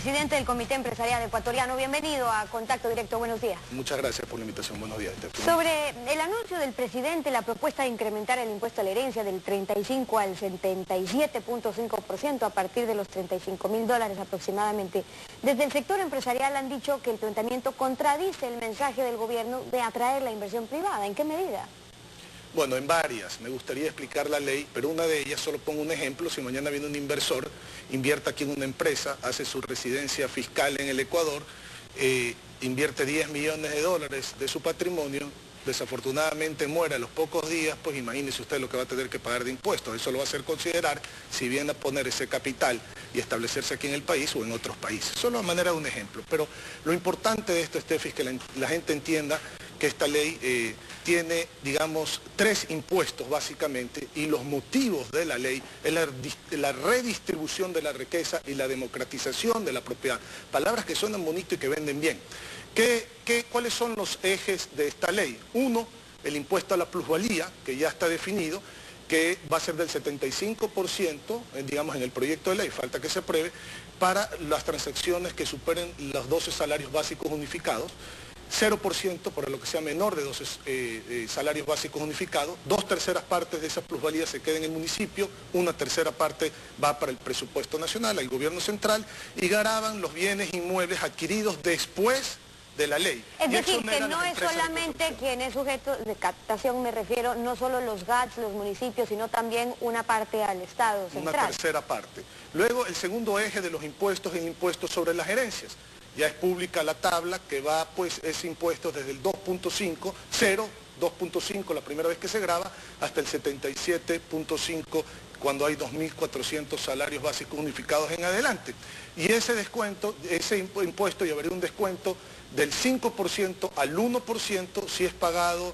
Presidente del Comité Empresarial Ecuatoriano, bienvenido a Contacto Directo, buenos días. Muchas gracias por la invitación, buenos días. Sobre el anuncio del presidente, la propuesta de incrementar el impuesto a la herencia del 35 al 77.5% a partir de los $35.000 aproximadamente. Desde el sector empresarial han dicho que el planteamiento contradice el mensaje del gobierno de atraer la inversión privada. ¿En qué medida? Bueno, en varias. Me gustaría explicar la ley, pero una de ellas, solo pongo un ejemplo, si mañana viene un inversor, invierte aquí en una empresa, hace su residencia fiscal en el Ecuador, invierte $10 millones de su patrimonio, desafortunadamente muere a los pocos días, pues imagínese usted lo que va a tener que pagar de impuestos. Eso lo va a hacer considerar si viene a poner ese capital y establecerse aquí en el país o en otros países. Solo a manera de un ejemplo. Pero lo importante de esto, Estefi, es que la gente entienda que esta ley tiene, digamos, 3 impuestos básicamente, y los motivos de la ley es la redistribución de la riqueza y la democratización de la propiedad. Palabras que suenan bonito y que venden bien. ¿Cuáles son los ejes de esta ley? Uno, el impuesto a la plusvalía, que ya está definido, que va a ser del 75%, digamos, en el proyecto de ley, falta que se apruebe, para las transacciones que superen los 12 salarios básicos unificados, 0% para lo que sea menor de 12 salarios básicos unificados, 2/3 partes de esa plusvalía se queda en el municipio, 1/3 parte va para el presupuesto nacional, al gobierno central, y gravan los bienes inmuebles adquiridos después de la ley. Es decir, que no es solamente quien es sujeto de captación, me refiero, no solo los GATS, los municipios, sino también una parte al Estado central. Una tercera parte. Luego, el segundo eje de los impuestos es el impuesto sobre las herencias. Ya es pública la tabla que va, pues, ese impuesto desde el 2.5, 2.5 la primera vez que se graba, hasta el 77.5 cuando hay 2.400 salarios básicos unificados en adelante. Y ese descuento, ese impuesto llevaría un descuento del 5% al 1% si es pagado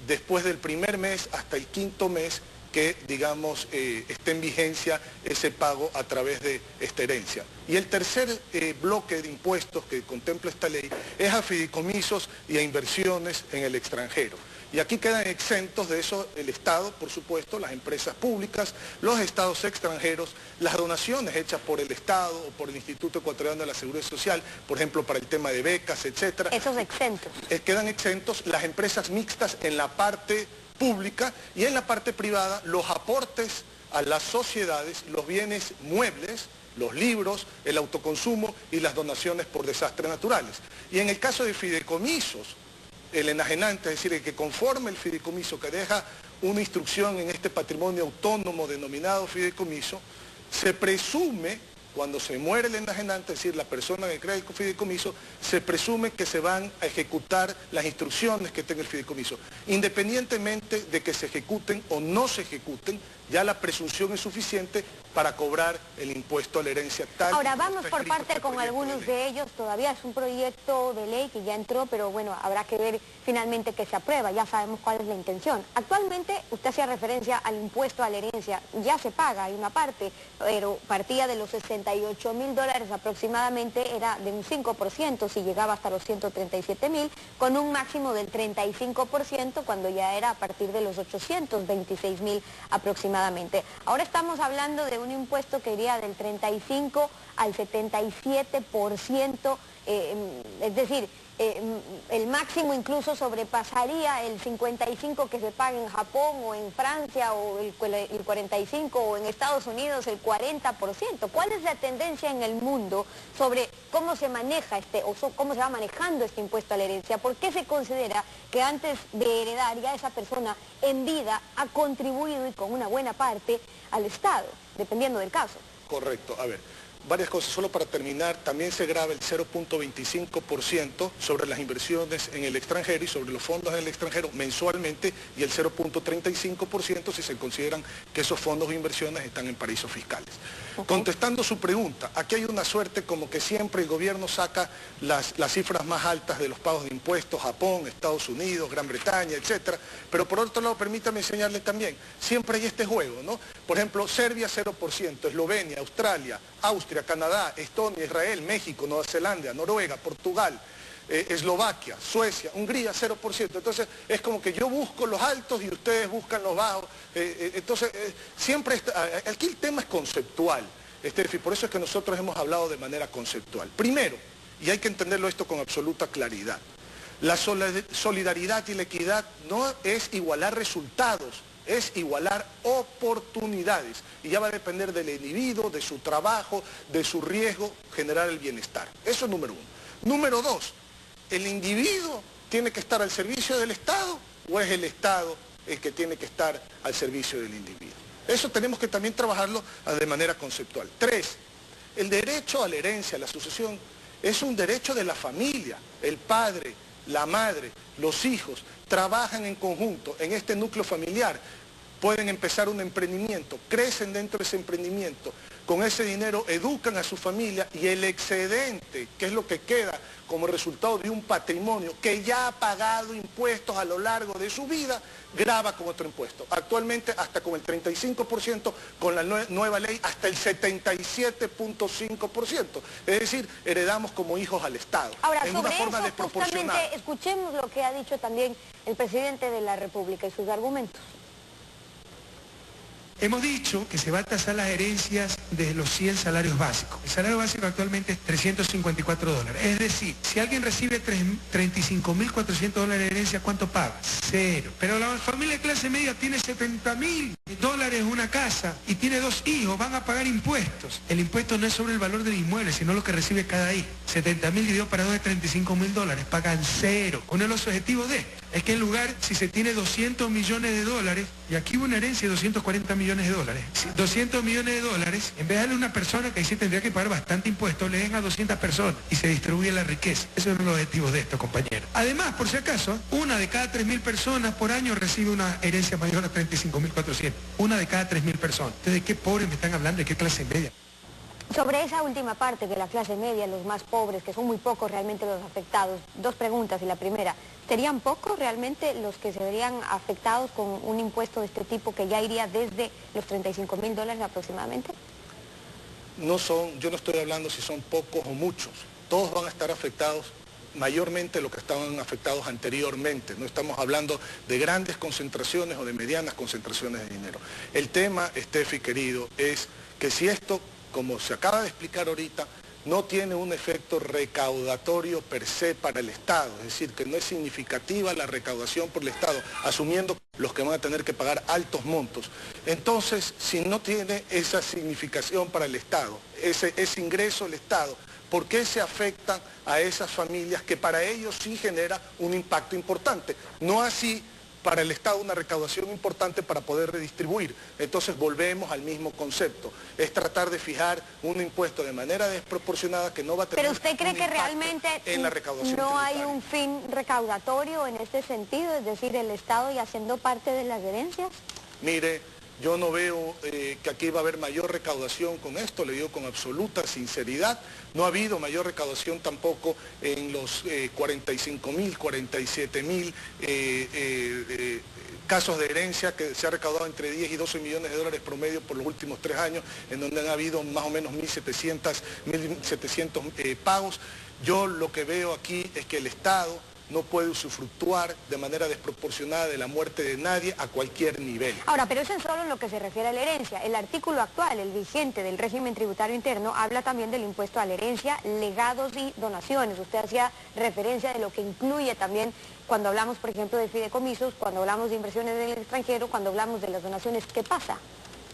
después del primer mes hasta el quinto mes que, digamos, esté en vigencia ese pago a través de esta herencia. Y el tercer bloque de impuestos que contempla esta ley es a fideicomisos y a inversiones en el extranjero. Y aquí quedan exentos de eso el Estado, por supuesto, las empresas públicas, los estados extranjeros, las donaciones hechas por el Estado o por el Instituto Ecuatoriano de la Seguridad Social, por ejemplo, para el tema de becas, etcétera. Esos exentos. Quedan exentos las empresas mixtas en la parte pública, y en la parte privada los aportes a las sociedades, los bienes muebles, los libros, el autoconsumo y las donaciones por desastres naturales. Y en el caso de fideicomisos, el enajenante, es decir, el que conforme el fideicomiso, que deja una instrucción en este patrimonio autónomo denominado fideicomiso, se presume, cuando se muere el enajenante, es decir, la persona que crea el fideicomiso, se presume que se van a ejecutar las instrucciones que tenga el fideicomiso. Independientemente de que se ejecuten o no se ejecuten, ya la presunción es suficiente para cobrar el impuesto a la herencia tal. Ahora, vamos por parte con algunos de ellos. Todavía es un proyecto de ley que ya entró, pero bueno, habrá que ver finalmente que se aprueba. Ya sabemos cuál es la intención. Actualmente, usted hacía referencia al impuesto a la herencia. Ya se paga, hay una parte, pero partía de los $68.000 aproximadamente, era de un 5% si llegaba hasta los 137.000, con un máximo del 35% cuando ya era a partir de los 826.000 aproximadamente. Ahora estamos hablando de un impuesto que iría del 35 al 77%, es decir, el máximo incluso sobrepasaría el 55% que se paga en Japón o en Francia, o el 45%, o en Estados Unidos el 40%. ¿Cuál es la tendencia en el mundo sobre cómo se maneja cómo se va manejando este impuesto a la herencia? ¿Por qué se considera que antes de heredar ya esa persona en vida ha contribuido, y con una buena parte, al Estado, dependiendo del caso? Correcto. A ver, varias cosas. Solo para terminar, también se grava el 0.25% sobre las inversiones en el extranjero y sobre los fondos en el extranjero mensualmente, y el 0.35% si se consideran que esos fondos o inversiones están en paraísos fiscales. Contestando su pregunta, aquí hay una suerte como que siempre el gobierno saca las cifras más altas de los pagos de impuestos, Japón, Estados Unidos, Gran Bretaña, etcétera, pero por otro lado, permítame enseñarle también, siempre hay este juego, ¿no? Por ejemplo, Serbia 0%, Eslovenia, Australia, Austria, Canadá, Estonia, Israel, México, Nueva Zelanda, Noruega, Portugal, Eslovaquia, Suecia, Hungría, 0%. Entonces, es como que yo busco los altos y ustedes buscan los bajos. Entonces, siempre aquí el tema es conceptual. Estefi, por eso es que nosotros hemos hablado de manera conceptual. Primero, y hay que entenderlo esto con absoluta claridad, la solidaridad y la equidad no es igualar resultados, es igualar oportunidades. Y ya va a depender del individuo, de su trabajo, de su riesgo, generar el bienestar. Eso es número uno. Número dos, ¿el individuo tiene que estar al servicio del Estado o es el Estado el que tiene que estar al servicio del individuo? Eso tenemos que también trabajarlo de manera conceptual. Tres, el derecho a la herencia, a la sucesión, es un derecho de la familia. El padre, la madre, los hijos trabajan en conjunto en este núcleo familiar, pueden empezar un emprendimiento, crecen dentro de ese emprendimiento, con ese dinero educan a su familia y el excedente, que es lo que queda como resultado de un patrimonio que ya ha pagado impuestos a lo largo de su vida, grava con otro impuesto. Actualmente hasta con el 35%, con la nueva ley hasta el 77.5%. Es decir, heredamos como hijos al Estado. Ahora, en sobre una forma eso, desproporcionada. justamente, escuchemos lo que ha dicho también el presidente de la República y sus argumentos. Hemos dicho que se va a tasar las herencias de los 100 salarios básicos. El salario básico actualmente es $354. Es decir, si alguien recibe $35.400 de herencia, ¿cuánto paga? Cero. Pero la familia de clase media tiene $70.000 una casa y tiene 2 hijos, van a pagar impuestos. El impuesto no es sobre el valor del inmueble, sino lo que recibe cada hijo. 70.000 dividido para 2 es $35.000, pagan cero. Uno de los objetivos de esto es que en lugar, si se tiene $200 millones, y aquí hubo una herencia de $240 millones, si $200 millones, en vez de darle a una persona que ahí sí tendría que pagar bastante impuesto, le den a 200 personas y se distribuye la riqueza. Esos son los objetivos de esto, compañeros. Además, por si acaso, una de cada 3.000 personas por año recibe una herencia mayor a 35.400. Una de cada 3.000 personas. Entonces, ¿de qué pobres me están hablando? ¿De qué clase media? Sobre esa última parte de la clase media, los más pobres, que son muy pocos realmente los afectados, dos preguntas. Y la primera, ¿serían pocos realmente los que se verían afectados con un impuesto de este tipo que ya iría desde los $35.000 aproximadamente? No son, yo no estoy hablando si son pocos o muchos, todos van a estar afectados mayormente lo que estaban afectados anteriormente. No estamos hablando de grandes concentraciones o de medianas concentraciones de dinero. El tema, Estefi, querido, es que si esto, como se acaba de explicar ahorita, no tiene un efecto recaudatorio per se para el Estado, es decir, que no es significativa la recaudación por el Estado, asumiendo los que van a tener que pagar altos montos. Entonces, si no tiene esa significación para el Estado, ese ingreso del Estado, ¿por qué se afectan a esas familias que para ellos sí genera un impacto importante? No así para el Estado una recaudación importante para poder redistribuir. Entonces volvemos al mismo concepto. Es tratar de fijar un impuesto de manera desproporcionada que no va a tener. ¿Pero usted cree que realmente en la recaudación no tributaria. hay un fin recaudatorio en este sentido? Es decir, el Estado ya siendo parte de las herencias. Mire, yo no veo que aquí va a haber mayor recaudación con esto, le digo con absoluta sinceridad. No ha habido mayor recaudación tampoco en los 45.000, 47.000 casos de herencia que se ha recaudado entre 10 y 12 millones de dólares promedio por los últimos 3 años, en donde han habido más o menos 1.700 pagos. Yo lo que veo aquí es que el Estado no puede usufructuar de manera desproporcionada de la muerte de nadie a cualquier nivel. Ahora, pero eso es solo en lo que se refiere a la herencia. El artículo actual, el vigente del régimen tributario interno, habla también del impuesto a la herencia, legados y donaciones. Usted hacía referencia de lo que incluye también cuando hablamos, por ejemplo, de fideicomisos, cuando hablamos de inversiones en el extranjero, cuando hablamos de las donaciones. ¿Qué pasa?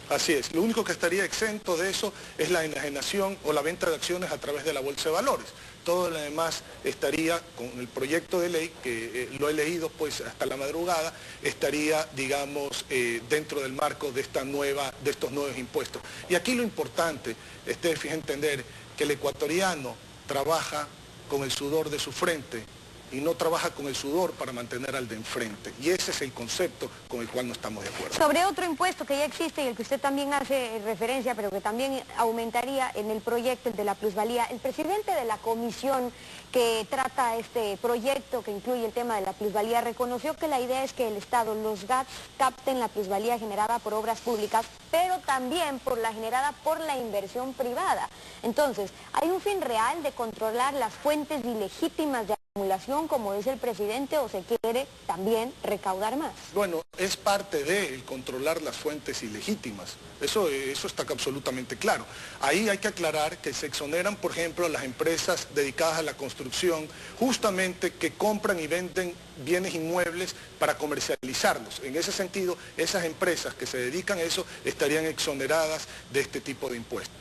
Así es, lo único que estaría exento de eso es la enajenación o la venta de acciones a través de la bolsa de valores. Todo lo demás estaría con el proyecto de ley, que lo he leído pues hasta la madrugada, estaría, digamos, dentro del marco de estos nuevos impuestos. Y aquí lo importante, Estefi, es entender que el ecuatoriano trabaja con el sudor de su frente y no trabaja con el sudor para mantener al de enfrente. Y ese es el concepto con el cual no estamos de acuerdo. Sobre otro impuesto que ya existe y el que usted también hace referencia, pero que también aumentaría en el proyecto, el de la plusvalía, el presidente de la comisión que trata este proyecto, que incluye el tema de la plusvalía, reconoció que la idea es que el Estado, los GATS, capten la plusvalía generada por obras públicas, pero también por la generada por la inversión privada. Entonces, ¿hay un fin real de controlar las fuentes ilegítimas de acumulación, como dice el presidente, o se quiere también recaudar más? Bueno, es parte de controlar las fuentes ilegítimas. Eso está absolutamente claro. Ahí hay que aclarar que se exoneran, por ejemplo, a las empresas dedicadas a la construcción, justamente que compran y venden bienes inmuebles para comercializarlos. En ese sentido, esas empresas que se dedican a eso estarían exoneradas de este tipo de impuestos.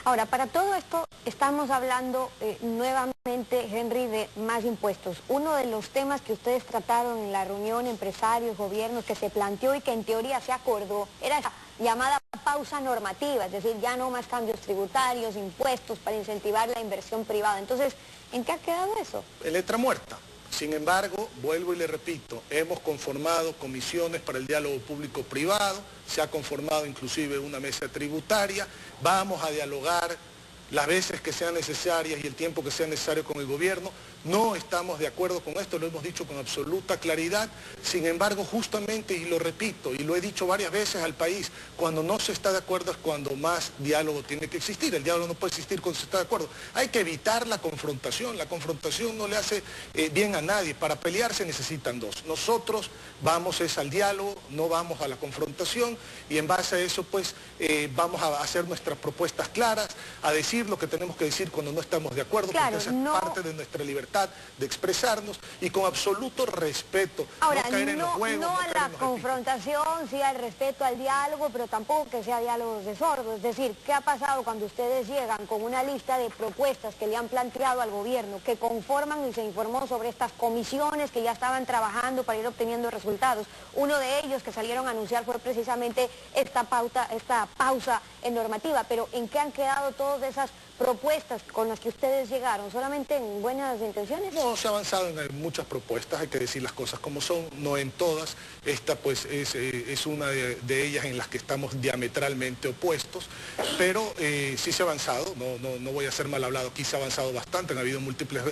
Ahora, para todo esto estamos hablando nuevamente, Henry, de más impuestos. Uno de los temas que ustedes trataron en la reunión, empresarios, gobiernos, que se planteó y que en teoría se acordó, era esa llamada pausa normativa, es decir, ya no más cambios tributarios, impuestos para incentivar la inversión privada. Entonces, ¿en qué ha quedado eso? En letra muerta. Sin embargo, vuelvo y le repito, hemos conformado comisiones para el diálogo público-privado, se ha conformado inclusive una mesa tributaria, vamos a dialogar las veces que sean necesarias y el tiempo que sea necesario con el gobierno. No estamos de acuerdo con esto, lo hemos dicho con absoluta claridad. Sin embargo, justamente, y lo repito, y lo he dicho varias veces al país, cuando no se está de acuerdo es cuando más diálogo tiene que existir. El diálogo no puede existir cuando se está de acuerdo. Hay que evitar la confrontación no le hace bien a nadie. Para pelear se necesitan dos. Nosotros vamos al diálogo, no vamos a la confrontación, y en base a eso pues vamos a hacer nuestras propuestas claras, a decir lo que tenemos que decir cuando no estamos de acuerdo, claro, porque esa es parte de nuestra libertad de expresarnos y con absoluto respeto. Ahora, no caer en los juegos, no a la confrontación, sí al respeto al diálogo, pero tampoco que sea diálogos de sordos. Es decir, ¿qué ha pasado cuando ustedes llegan con una lista de propuestas que le han planteado al gobierno, que conforman, y se informó sobre estas comisiones que ya estaban trabajando para ir obteniendo resultados? Uno de ellos que salieron a anunciar fue precisamente esta pausa en normativa, pero ¿en qué han quedado todas esas propuestas con las que ustedes llegaron? ¿Solamente en buenas intenciones? No, se ha avanzado en muchas propuestas, hay que decir las cosas como son, no en todas. Esta pues es una de ellas en las que estamos diametralmente opuestos, pero sí se ha avanzado, no voy a ser mal hablado, aquí se ha avanzado bastante, han habido múltiples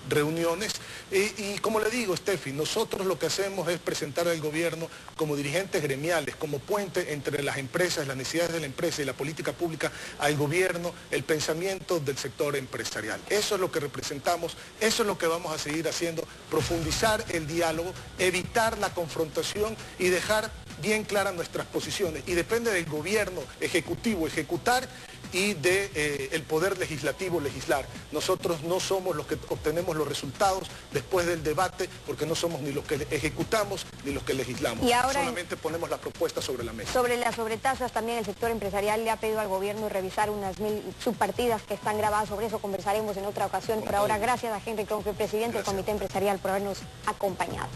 reuniones, y como le digo, Steffi, nosotros lo que hacemos es presentar al gobierno como dirigentes gremiales, como puente entre las empresas, las necesidades de la empresa y la política pública, al gobierno, el pensamiento del sector empresarial. Eso es lo que representamos, eso es lo que vamos a seguir haciendo, profundizar el diálogo, evitar la confrontación y dejar bien claras nuestras posiciones. Y depende del gobierno ejecutivo ejecutar y del poder legislativo legislar. Nosotros no somos los que obtenemos los resultados después del debate, porque no somos ni los que ejecutamos ni los que legislamos. Y ahora solamente ponemos las propuestas sobre la mesa. Sobre las sobretasas, también el sector empresarial le ha pedido al gobierno revisar unas 1000 subpartidas que están grabadas. Sobre eso conversaremos en otra ocasión. Por ahora, gracias a Henry Kronfeld, presidente del Comité Empresarial, por habernos acompañado.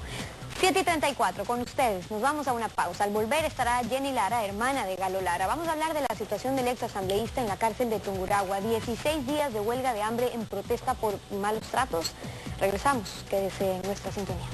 7:34, con ustedes. Nos vamos a una pausa. Al volver estará Jenny Lara, hermana de Galo Lara. Vamos a hablar de la situación del ex asambleísta en la cárcel de Tungurahua. 16 días de huelga de hambre en protesta por malos tratos. Regresamos. Quédese en nuestra sintonía.